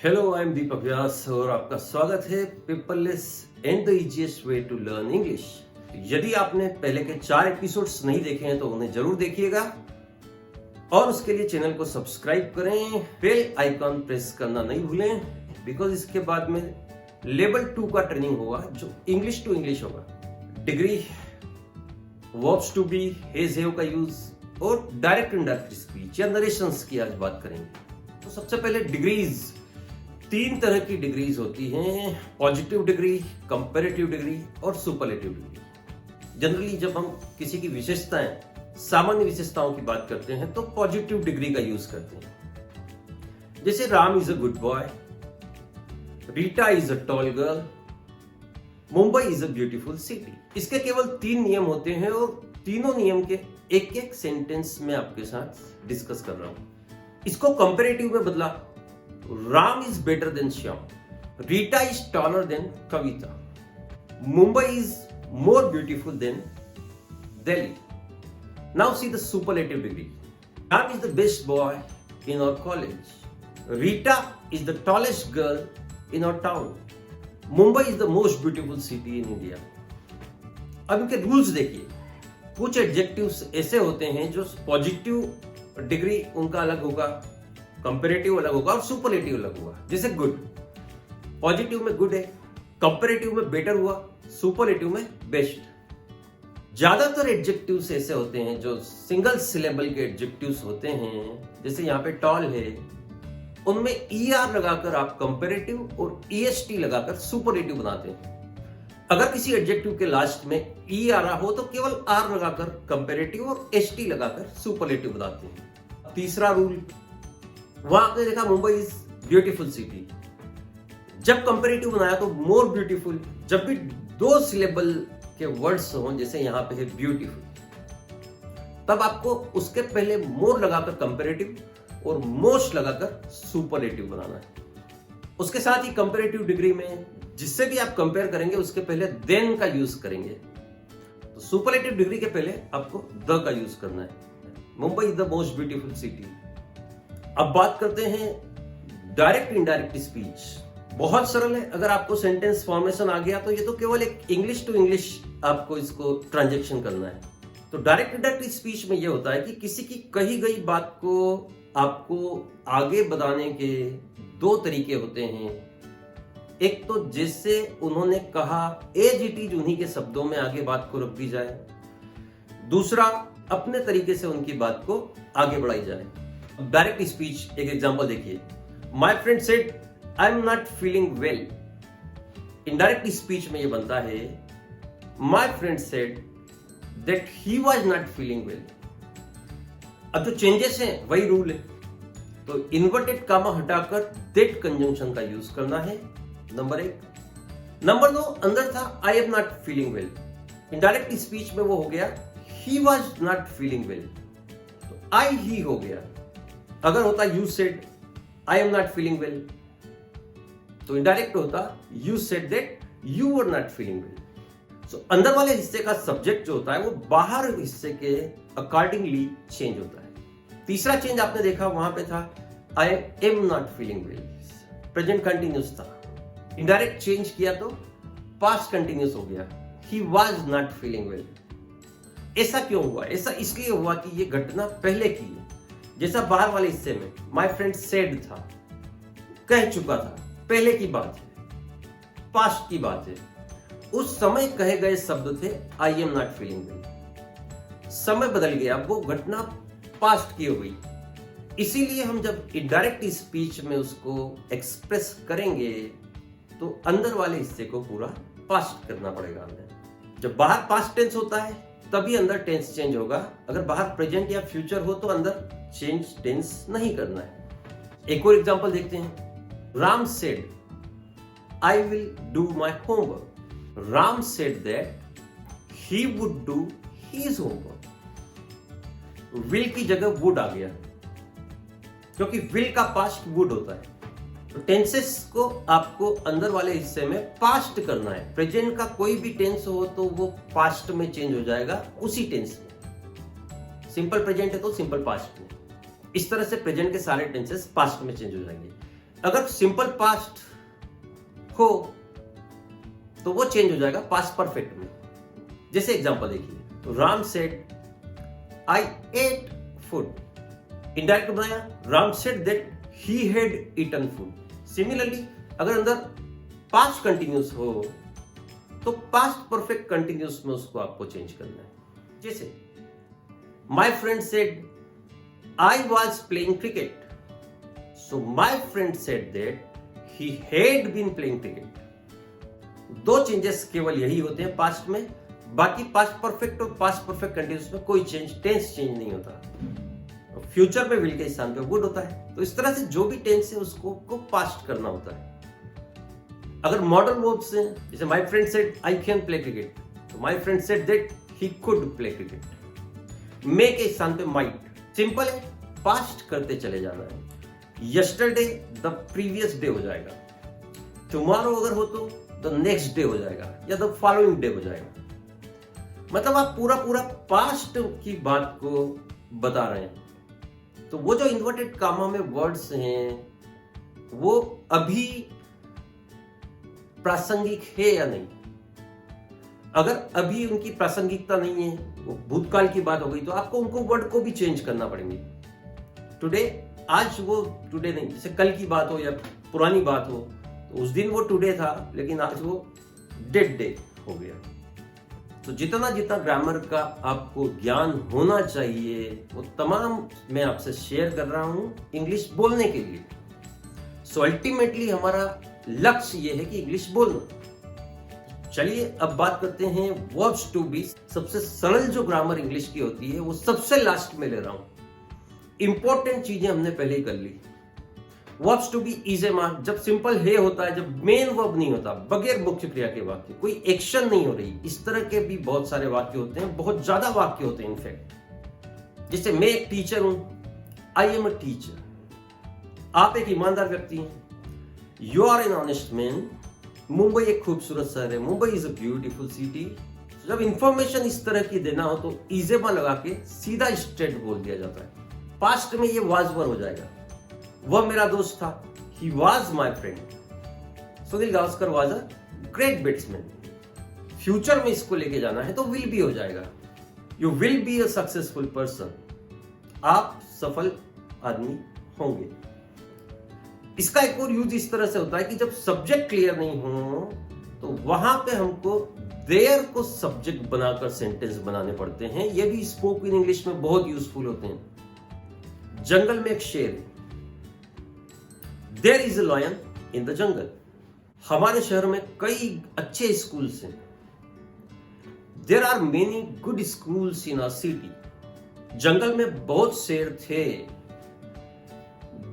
Hello I am दीपक व्यास और आपका स्वागत है paperless and the easiest way to learn English. यदि आपने पहले के 4 एपिसोड्स नहीं देखे हैं तो उन्हें जरूर देखिएगा और उसके लिए चैनल को सब्सक्राइब करें, बेल आइकॉन प्रेस करना नहीं भूलें बिकॉज इसके बाद में लेवल 2 का ट्रेनिंग होगा जो इंग्लिश टू इंग्लिश होगा। Degree, verbs to be, has have का यूज और डायरेक्ट इनडायरेक्ट स्पीच या नरेशंस की आज बात करेंगे। तो सबसे पहले डिग्रीज, 3 तरह की डिग्रीज होती हैं, पॉजिटिव डिग्री, कंपैरेटिव डिग्री और सुपरलेटिव डिग्री। जनरली जब हम किसी की विशेषताएं, सामान्य विशेषताओं की बात करते हैं तो पॉजिटिव डिग्री का यूज करते हैं। जैसे Ram is a good boy, Rita is a tall girl, Mumbai is a beautiful city. इसके केवल 3 नियम होते हैं और तीनों नियम के एक एक सेंटेंस में आपके साथ डिस्कस कर रहा हूं। इसको कंपैरेटिव में बदला, Ram is better than Shyam, Rita is taller than Kavita, Mumbai is more beautiful than Delhi. Now see the superlative degree. Ram is the best boy in our college, Rita is the tallest girl in our town, Mumbai is the most beautiful city in India. अब इनके rules देखिए। कुछ adjectives ऐसे होते हैं जो positive degree उनका अलग होगा, कंपैरेटिव अलग होगा और सुपरलेटिव अलग होगा। जैसे गुड, पॉजिटिव में गुड है, कंपैरेटिव में बेटर हुआ, सुपरलेटिव में बेस्ट। ज्यादातर एडजेक्टिव्स ऐसे होते हैं जो सिंगल सिलेबल के एडजेक्टिव्स होते हैं, जैसे यहाँ पे टॉल है, उनमें ER लगाकर आप कंपैरेटिव और EST लगाकर सुपरलेटिव बनाते हैं। अगर किसी एडजेक्टिव के लास्ट में E आ रहा हो तो केवल R लगाकर कंपैरेटिव और ST लगाकर सुपरलेटिव बनाते हैं। तीसरा रूल, वहां आपने देखा मुंबई इज ब्यूटीफुल सिटी, जब कंपैरेटिव बनाया तो मोर ब्यूटीफुल। जब भी 2 सिलेबल के वर्ड्स हों, जैसे यहां पे है ब्यूटीफुल, तब आपको उसके पहले मोर लगाकर कंपैरेटिव और मोस्ट लगाकर सुपरलेटिव बनाना है। उसके साथ ही कंपैरेटिव डिग्री में जिससे भी आप कंपेयर करेंगे उसके पहले देन का यूज करेंगे। तो सुपरलेटिव डिग्री के पहले आपको द का यूज करना है। Mumbai is the most beautiful city. अब बात करते हैं डायरेक्ट इनडायरेक्ट स्पीच। बहुत सरल है। अगर आपको सेंटेंस फॉर्मेशन आ गया तो ये तो केवल एक इंग्लिश टू इंग्लिश आपको इसको ट्रांजैक्शन करना है। तो डायरेक्ट इनडायरेक्ट स्पीच में ये होता है कि किसी की कही गई बात को आपको आगे बढ़ाने के 2 तरीके होते हैं। एक तो जैसे उन्होंने कहा एज इट इज उन्हीं के शब्दों में आगे बात को रख दी जाए, दूसरा अपने तरीके से उनकी बात को आगे बढ़ाई जाए। डायरेक्ट स्पीच एक एग्जांपल देखिए। My friend said I am not feeling well. Indirect speech में ये बनता है my friend said that he was not feeling well. अब जो चेंजेस हैं वही रूल है, तो इन्वर्टेड कामा हटाकर दैट कंजंक्शन का यूज करना है, नंबर 1। नंबर 2, अंदर था I am not feeling well, indirect speech में वो हो गया he was not feeling well, तो आई ही हो गया। अगर होता you said I am not feeling well तो इनडायरेक्ट होता you said that you were not feeling well. So अंदर वाले हिस्से का सब्जेक्ट जो होता है वो बाहर हिस्से के अकॉर्डिंगली चेंज होता है। तीसरा चेंज आपने देखा वहां पे था I am not feeling well, present continuous था। इनडायरेक्ट चेंज किया तो पास्ट कंटिन्यूस हो गया, he was not feeling well. ऐसा क्यों हुआ? ऐसा इसलिए हुआ कि ये घटना पहले की है। जैसा बाहर वाले हिस्से में माय फ्रेंड सेड था, कह चुका था, पहले की बात है, पास्ट की बात है। उस समय कहे गए शब्द थे आई एम नॉट फीलिंग वेल। समय बदल गया, वो घटना पास्ट की हो गई। इसीलिए हम जब इनडायरेक्ट स्पीच में उसको एक्सप्रेस करेंगे तो अंदर वाले हिस्से को पूरा पास्ट करना पड़ेगा हमें। जब बाहर पास्ट टेंस होता है तभी अंदर टेंस चेंज होगा। अगर बाहर प्रेजेंट या फ्यूचर हो तो अंदर चेंज टेंस नहीं करना है। एक और एग्जांपल देखते हैं। Ram said I will do my homework, Ram said that he would do his homework. Will की जगह वुड आ गया क्योंकि विल का पास्ट वुड होता है। तो टेंसेस को आपको अंदर वाले हिस्से में पास्ट करना है। प्रेजेंट का कोई भी टेंस हो तो वो पास्ट में चेंज हो जाएगा उसी टेंस में। सिंपल प्रेजेंट है तो सिंपल पास्ट में। इस तरह से प्रेजेंट के सारे टेंसेस पास्ट में चेंज हो जाएंगे। अगर सिंपल पास्ट हो तो वो चेंज हो जाएगा पास्ट परफेक्ट में। जैसे एग्जांपल देखिए, तो Ram said I ate food, indirect बनाया, Ram said that he had eaten food. Similarly अगर अंदर पास्ट कंटिन्यूस हो तो पास्ट परफेक्ट कंटिन्यूस में उसको आपको चेंज करना है। जैसे my friend said I was playing cricket, so my friend said that he had been playing cricket. दो चेंजेस केवल यही होते हैं पास्ट में, बाकी पास्ट परफेक्ट और पास्ट परफेक्ट कंटिन्यूस में कोई चेंज, टेंस चेंज नहीं होता। फ्यूचर में विल के स्थान पे वुड होता है। तो इस तरह से जो भी टेंस है उसको पास्ट करना होता है। अगर मॉडर्न वर्ब्स हैं, जैसे my friend said I can play cricket, तो my friend said that he could play cricket. May के स्थान पे माइट, सिंपल है, पास्ट करते चले जाना है। यस्टरडे द प्रीवियस डे हो जाएगा, टुमारो अगर हो तो द नेक्स्ट डे हो जाएगा या द फॉलोइंग डे हो जाएगा। मतलब आप पूरा पास्ट की बात को बता रहे हैं। तो वो जो इन्वर्टेड कामा में वर्ड्स हैं वो अभी प्रासंगिक है या नहीं। अगर अभी उनकी प्रासंगिकता नहीं है, वो भूतकाल की बात हो गई, तो आपको उनको वर्ड को भी चेंज करना पड़ेंगे। टुडे, आज वो टुडे नहीं, जैसे कल की बात हो या पुरानी बात हो, तो उस दिन वो टुडे था लेकिन आज वो डेड डे हो गया। तो जितना जितना ग्रामर का आपको ज्ञान होना चाहिए वो तमाम मैं आपसे शेयर कर रहा हूं इंग्लिश बोलने के लिए। सो अल्टीमेटली हमारा लक्ष्य ये है कि इंग्लिश बोलना। चलिए अब बात करते हैं वर्ब्स टू बी। सबसे सरल जो ग्रामर इंग्लिश की होती है वो सबसे लास्ट में ले रहा हूं। इंपॉर्टेंट चीजें हमने पहले ही कर ली। Verbs to be is a mark, जब सिंपल है होता है, जब मेन वर्ब नहीं होता, बगैर मुख्य क्रिया के वाक्य, कोई एक्शन नहीं हो रही, इस तरह के भी बहुत सारे वाक्य होते हैं, बहुत ज्यादा वाक्य होते हैं इनफैक्ट। जैसे मैं एक टीचर हूं, आई एम अ टीचर। आप एक ईमानदार व्यक्ति हैं, you are an honest man. Mumbai एक खूबसूरत शहर है, Mumbai is a beautiful city. जब इंफॉर्मेशन इस तरह की देना हो तो इजेमा लगा के सीधा स्ट्रेट बोल दिया जाता है। पास्ट में ये वाजवर हो जाएगा, वह मेरा दोस्त था, he was my friend. Sunil Gavaskar was a great batsman. Future में इसको लेके जाना है तो will be हो जाएगा, you will be a successful person. आप सफल आदमी होंगे। इसका एक और यूज इस तरह से होता है कि जब सब्जेक्ट क्लियर नहीं हो तो वहां पे हमको देयर को सब्जेक्ट बनाकर सेंटेंस बनाने पड़ते हैं। ये भी स्पोकन इंग्लिश में बहुत यूजफुल होते हैं। जंगल में एक शेर है, There is a lion in the jungle. हमारे शहर में कई अच्छे स्कूल्स हैं। There are many good schools in our city. जंगल में बहुत शेर थे।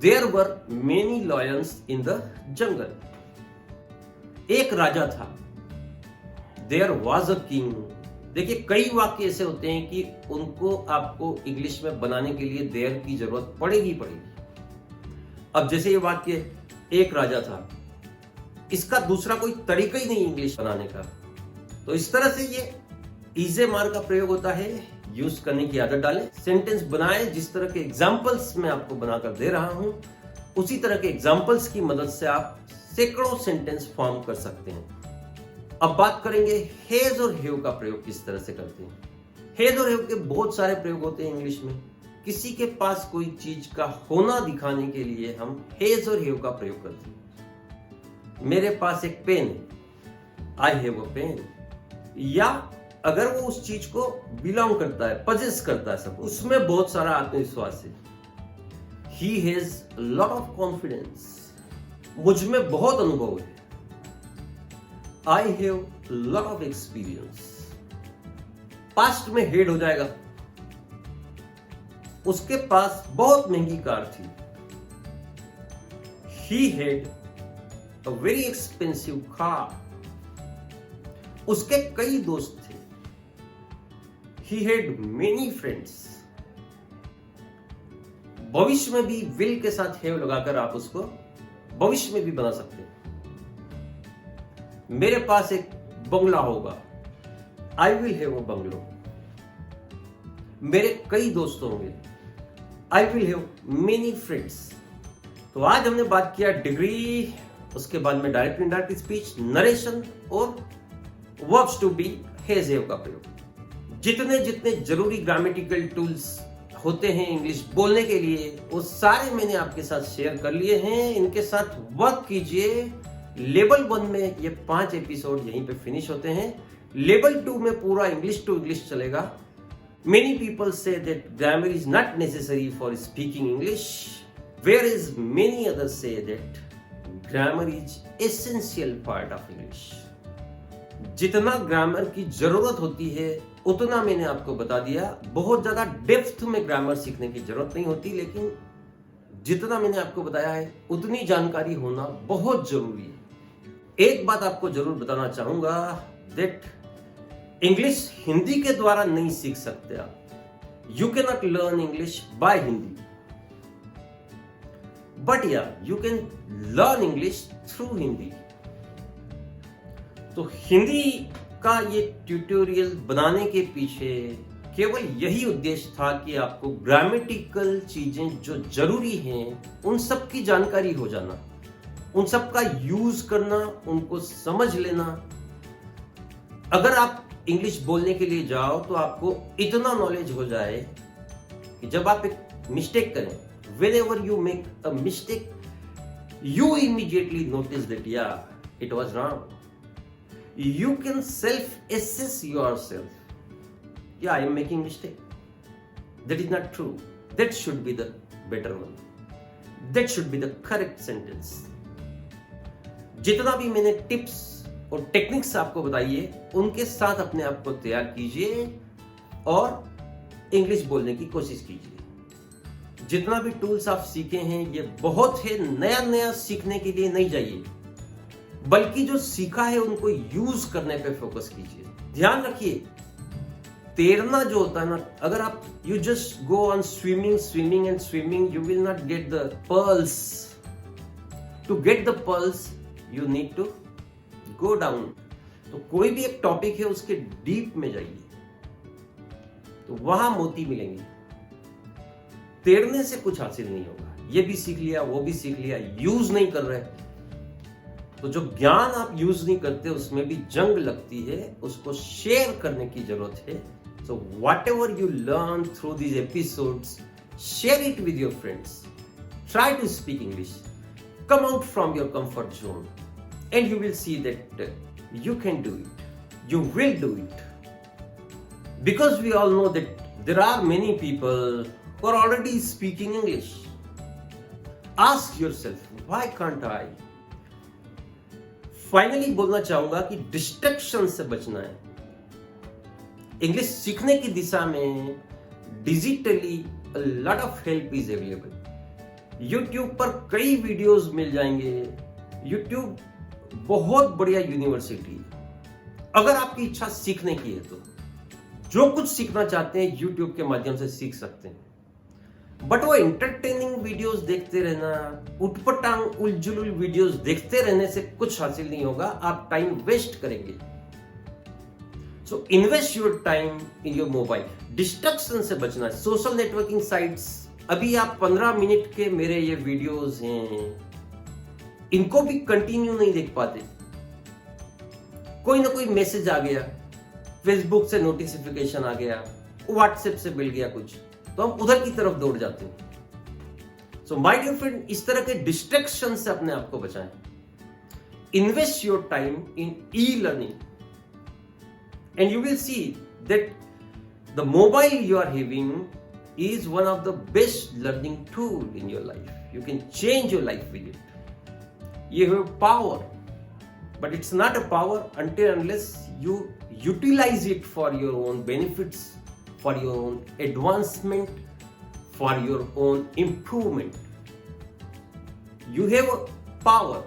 There were many lions in the jungle. एक राजा था। There was a king. देखिए कई वाक्य ऐसे होते हैं कि उनको आपको इंग्लिश में बनाने के लिए देयर की जरूरत पड़ेगी। अब जैसे ये वाक्य एक राजा था, इसका दूसरा कोई तरीका ही नहीं इंग्लिश बनाने का। तो इस तरह से ये इजे मार का प्रयोग होता है, यूज करने की आदत डालें। सेंटेंस बनाएं, जिस तरह के एग्जाम्पल्स मैं आपको बनाकर दे रहा हूं उसी तरह के एग्जाम्पल्स की मदद से आप सैकड़ों सेंटेंस फॉर्म कर सकते हैं। अब बात करेंगे हैज और हैव का प्रयोग किस तरह से करते हैं। हैज और हैव के बहुत सारे प्रयोग होते हैं इंग्लिश में। किसी के पास कोई चीज का होना दिखाने के लिए हम हैज और हैव का प्रयोग करते हैं। मेरे पास एक पेन है, आई हैव अ पेन। या अगर वो उस चीज को बिलोंग करता है, पजेस करता है, सब उसमें बहुत सारा आत्मविश्वास है। He has lot of confidence, मुझ में बहुत अनुभव है। I have lot of experience. Past में हेड हो जाएगा, उसके पास बहुत महंगी कार थी। He had a very expensive car. उसके कई दोस्त थे। He had many friends. भविष्य में भी will के साथ have लगाकर आप उसको भविष्य में भी बना सकते हैं। मेरे पास एक बंगला होगा, I will have a bungalow. मेरे कई दोस्त होंगे, I will have many friends. तो आज हमने बात किया डिग्री, उसके बाद में डायरेक्ट इनडायरेक्ट स्पीच, नरेशन और verbs to be, has have का प्रयोग। जितने जितने जरूरी ग्रामेटिकल टूल्स होते हैं इंग्लिश बोलने के लिए वो सारे मैंने आपके साथ शेयर कर लिए हैं। इनके साथ वर्क कीजिए। लेवल 1 में ये 5 एपिसोड यहीं पे फिनिश होते हैं। लेवल 2 में पूरा इंग्लिश टू इंग्लिश चलेगा। Many people say that grammar is not necessary for speaking English, whereas many others say that grammar is essential part of English. जितना ग्रामर की जरूरत होती है उतना मैंने आपको बता दिया। बहुत ज्यादा डेप्थ में ग्रामर सीखने की जरूरत नहीं होती, लेकिन जितना मैंने आपको बताया है उतनी जानकारी होना बहुत जरूरी है। एक बात आपको जरूर बताना चाहूंगा, दैट इंग्लिश हिंदी के द्वारा नहीं सीख सकते आप। You can not learn English by Hindi, but ya you can learn English through Hindi. तो हिंदी का ये ट्यूटोरियल बनाने के पीछे केवल यही उद्देश्य था कि आपको ग्रामेटिकल चीजें जो जरूरी हैं उन सब की जानकारी हो जाना, उन सब का यूज करना, उनको समझ लेना। अगर आप इंग्लिश बोलने के लिए जाओ तो आपको इतना नॉलेज हो जाए कि जब आप एक मिस्टेक करें, whenever you make a mistake, you immediately notice that yeah, it was wrong. You can self-assess yourself. Yeah, I am making mistake. That is not true. That should be the better one. That should be the correct sentence. जितना भी मैंने tips और techniques आपको बताइए उनके साथ अपने आप को तैयार कीजिए और इंग्लिश बोलने की कोशिश कीजिए। जितना भी टूल्स आप सीखे हैं ये बहुत है, नया नया सीखने के लिए नहीं जाइए, बल्कि जो सीखा है उनको यूज करने पे फोकस कीजिए। ध्यान रखिए, तैरना जो होता है ना, अगर आप you just go on swimming swimming and swimming, you will not get the pulse. To get the pulse you need to go down. तो कोई भी एक टॉपिक है उसके डीप में जाइए तो वहां मोती मिलेंगे। तैरने से कुछ हासिल नहीं होगा। ये भी सीख लिया, वो भी सीख लिया, यूज नहीं कर रहे तो जो ज्ञान आप यूज नहीं करते उसमें भी जंग लगती है, उसको शेयर करने की जरूरत है। So what ever you learn through these episodes, share it with your friends. Try to speak English, come out from your comfort zone and you will see that you can do it. You will do it. Because we all know that there are many people who are already speaking English. Ask yourself, why can't I? Finally बोलना चाहूंगा कि distraction से बचना है। English सीखने की दिशा में digitally a lot of help is available. YouTube पर कई वीडियोस मिल जाएंगे। YouTube बहुत बढ़िया यूनिवर्सिटी। अगर आपकी इच्छा सीखने की है तो जो कुछ सीखना चाहते हैं YouTube के माध्यम से सीख सकते हैं। बट वो एंटरटेनिंग वीडियोस देखते रहना, उटपटांग उलझुल वीडियोस देखते रहने से कुछ हासिल नहीं होगा, आप टाइम वेस्ट करेंगे। So invest your time in your mobile. Distraction से बचना है। सोशल नेटवर्किंग साइट्स, अभी आप 15 मिनट के मेरे ये वीडियोस हैं, इनको भी कंटिन्यू नहीं देख पाते। कोई ना कोई मैसेज आ गया, फेसबुक से नोटिफिकेशन आ गया, व्हाट्सएप से मिल गया कुछ, तो हम उधर की तरफ दौड़ जाते हैं। सो माय डियर फ्रेंड, इस तरह के डिस्ट्रैक्शन से अपने आप को बचाएं। Invest your time in e learning and you will see that the mobile you are having is one of the best learning tool in your life. You can change your life with it. You have power, but it's not a power until unless you utilize it for your own benefits, for your own advancement, for your own improvement. You have a power.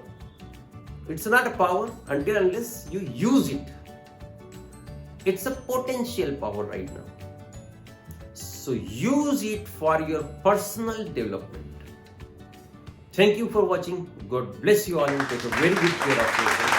It's not a power until unless you use it. It's a potential power right now. So use it for your personal development. Thank you for watching. God bless you all and take a very good care of yourself.